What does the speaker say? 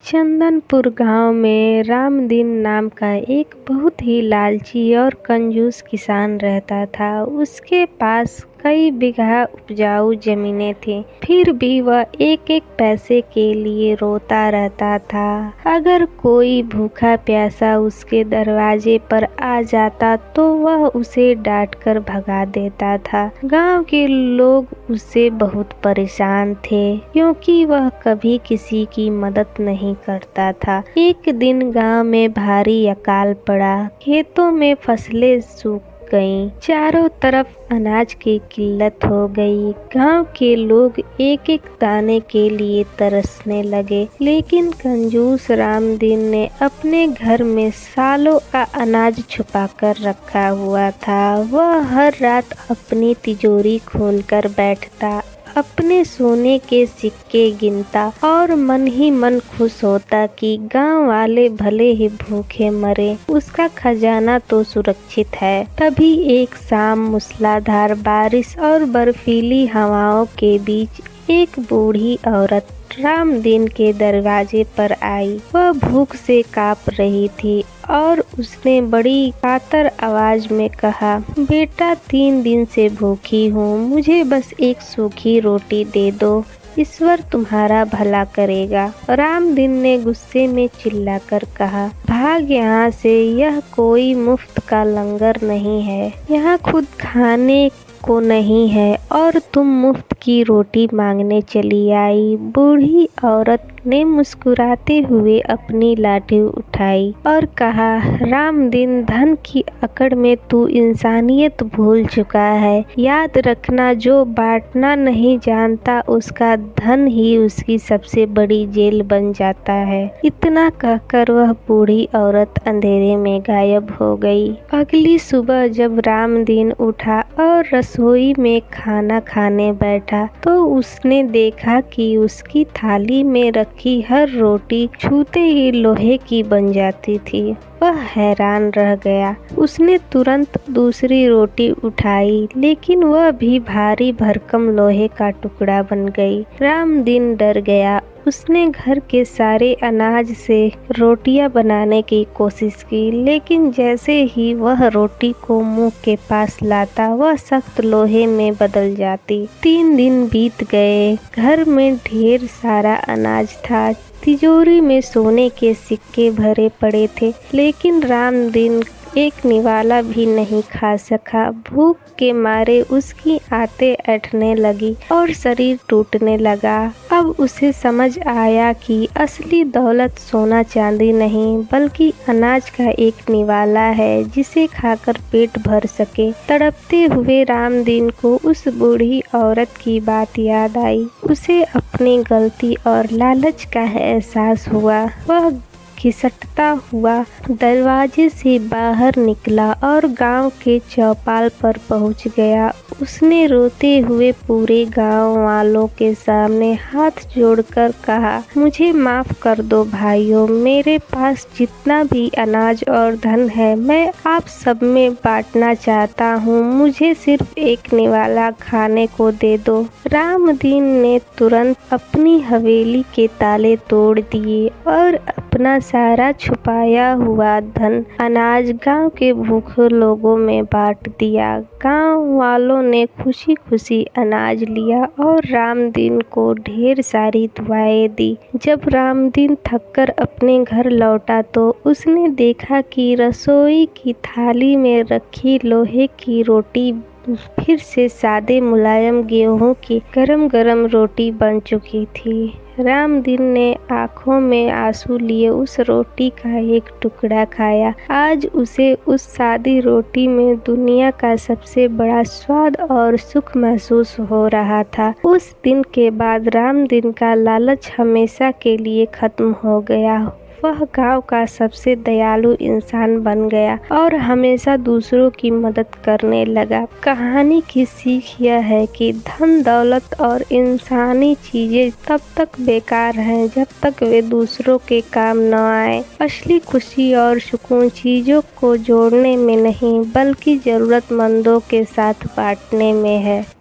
चंदनपुर गांव में रामदीन नाम का एक बहुत ही लालची और कंजूस किसान रहता था। उसके पास कई बीघा उपजाऊ जमीनें थीं, फिर भी वह एक एक पैसे के लिए रोता रहता था। अगर कोई भूखा प्यासा उसके दरवाजे पर आ जाता तो वह उसे डांटकर भगा देता था। गांव के लोग उससे बहुत परेशान थे क्योंकि वह कभी किसी की मदद नहीं करता था। एक दिन गांव में भारी अकाल पड़ा। खेतों में फसलें सूख गईं, चारों तरफ अनाज की किल्लत हो गई। गांव के लोग एक एक दाने के लिए तरसने लगे, लेकिन कंजूस रामदीन ने अपने घर में सालों का अनाज छुपा कर रखा हुआ था। वह हर रात अपनी तिजोरी खोलकर बैठता, अपने सोने के सिक्के गिनता और मन ही मन खुश होता कि गांव वाले भले ही भूखे मरे, उसका खजाना तो सुरक्षित है। तभी एक शाम मूसलाधार बारिश और बर्फीली हवाओं के बीच एक बूढ़ी औरत रामदीन के दरवाजे पर आई। वह भूख से कांप रही थी और उसने बड़ी कातर आवाज में कहा, बेटा 3 दिन से भूखी हूँ, मुझे बस एक सूखी रोटी दे दो, ईश्वर तुम्हारा भला करेगा। रामदीन ने गुस्से में चिल्लाकर कहा, भाग यहाँ से, यह कोई मुफ्त का लंगर नहीं है, यहाँ खुद खाने को नहीं है और तुम मुफ्त की रोटी मांगने चली आई। बूढ़ी औरत ने मुस्कुराते हुए अपनी लाठी उठाई और कहा, रामदीन, धन की अकड़ में तू इंसानियत भूल चुका है। याद रखना, जो बांटना नहीं जानता उसका धन ही उसकी सबसे बड़ी जेल बन जाता है। इतना कहकर वह बूढ़ी औरत अंधेरे में गायब हो गई। अगली सुबह जब रामदीन उठा और रसोई में खाना खाने बैठा तो उसने देखा कि उसकी थाली में रखी हर रोटी छूते ही लोहे की बन जाती थी। वह हैरान रह गया। उसने तुरंत दूसरी रोटी उठाई, लेकिन वह भी भारी भरकम लोहे का टुकड़ा बन गई। रामदीन डर गया। उसने घर के सारे अनाज से रोटियां बनाने की कोशिश की, लेकिन जैसे ही वह रोटी को मुंह के पास लाता वह सख्त लोहे में बदल जाती। 3 दिन बीत गए। घर में ढेर सारा अनाज था, तिजोरी में सोने के सिक्के भरे पड़े थे, लेकिन रामदीन एक निवाला भी नहीं खा सका। भूख के मारे उसकी आंतें ऐंठने लगी और शरीर टूटने लगा। अब उसे समझ आया कि असली दौलत सोना चांदी नहीं बल्कि अनाज का एक निवाला है जिसे खाकर पेट भर सके। तड़पते हुए रामदीन को उस बूढ़ी औरत की बात याद आई। उसे अपनी गलती और लालच का एहसास हुआ। वह घिसटता हुआ दरवाजे से बाहर निकला और गांव के चौपाल पर पहुंच गया। उसने रोते हुए पूरे गांव वालों के सामने हाथ जोड़कर कहा, मुझे माफ कर दो भाइयों, मेरे पास जितना भी अनाज और धन है मैं आप सब में बांटना चाहता हूँ, मुझे सिर्फ एक निवाला खाने को दे दो। रामदीन ने तुरंत अपनी हवेली के ताले तोड़ दिए और अपना सारा छुपाया हुआ धन अनाज गांव के भूखे लोगों में बांट दिया। गांव वालों ने खुशी खुशी अनाज लिया और रामदीन को ढेर सारी दुआएं दी। जब रामदीन थककर अपने घर लौटा तो उसने देखा कि रसोई की थाली में रखी लोहे की रोटी फिर से सादे मुलायम गेहूं की गरम गरम रोटी बन चुकी थी। रामदीन ने आंखों में आंसू लिए उस रोटी का एक टुकड़ा खाया। आज उसे उस सादी रोटी में दुनिया का सबसे बड़ा स्वाद और सुख महसूस हो रहा था। उस दिन के बाद रामदीन का लालच हमेशा के लिए खत्म हो गया। वह गांव का सबसे दयालु इंसान बन गया और हमेशा दूसरों की मदद करने लगा। कहानी की सीख यह है कि धन दौलत और इंसानी चीजें तब तक बेकार हैं जब तक वे दूसरों के काम न आए। असली खुशी और सुकून चीजों को जोड़ने में नहीं बल्कि जरूरतमंदों के साथ बांटने में है।